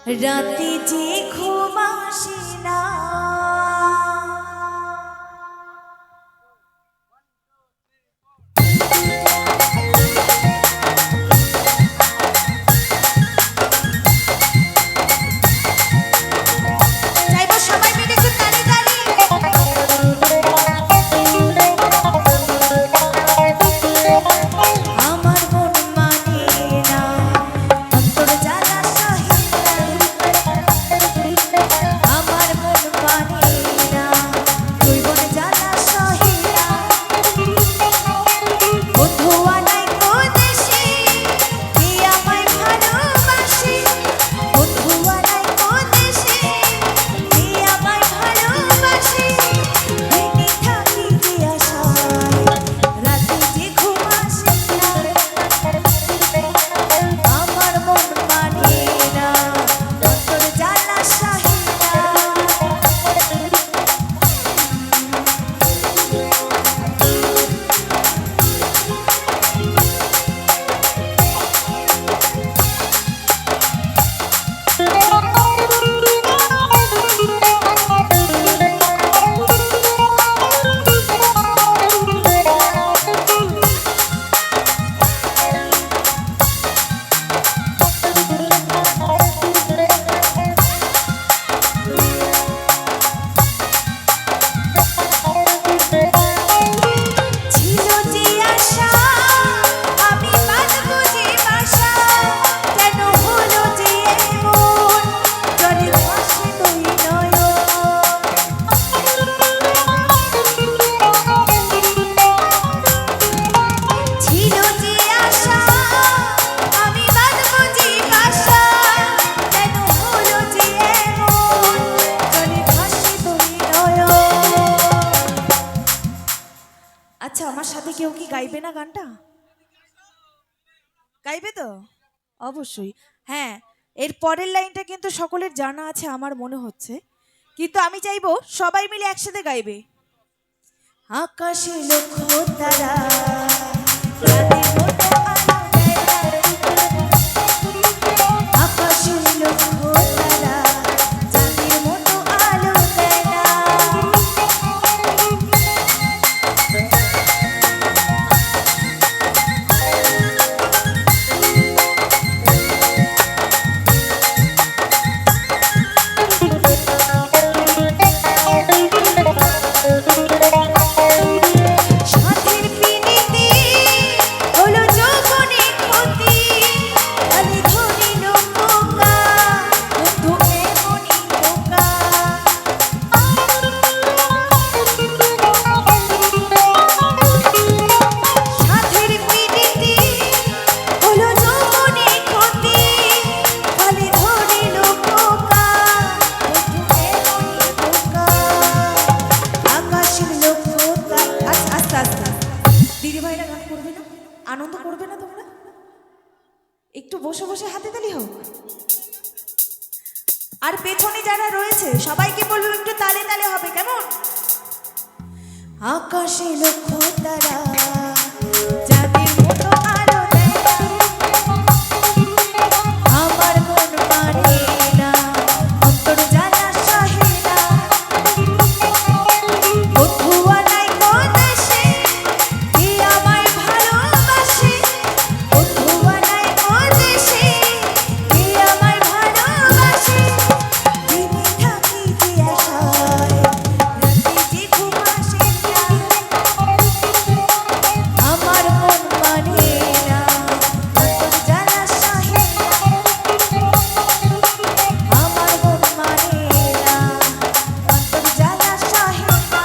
রাতে যে ঘুম আসে না আচ্ছা আমার সাথে কেউ কি গাইবে না গানটা? গাইবে তো অবশ্যই। হ্যাঁ, এর পরের লাইনটা কিন্তু সকলের জানা আছে আমার মনে হচ্ছে, কিন্তু আমি চাইবো সবাই মিলে একসাথে গাইবে। আকাশে লক্ষ তারা রাতের মতো আলো দেয় না। আকাশে লক্ষ তারা চাঁদের মতো আলো দেয় না। আনন্দ করবে না তোমরা? একটু বসে বসে হাতে তালি হোক। আর পেছনে যারা রয়েছে সবাইকে বলবো একটু তালে তালে হবে, কেমন? আকাশে লক্ষ তারা যাদের মতো আলো দেয় না। আমার মন মানে না, অন্তর জ্বালা সহে না। বধুয়া নাই কোন দেশে কে আমায় ভালোবাসে। বধুয়া নাই কোন দেশে কে আমায় ভালোবাসে। দিনে থাকি যে আশায়, রাতে যে ঘুম আসে না। আমার মন মানে না, অন্তর জ্বালা সহে না। আমার মন মানে না, অন্তর জ্বালা সহে না।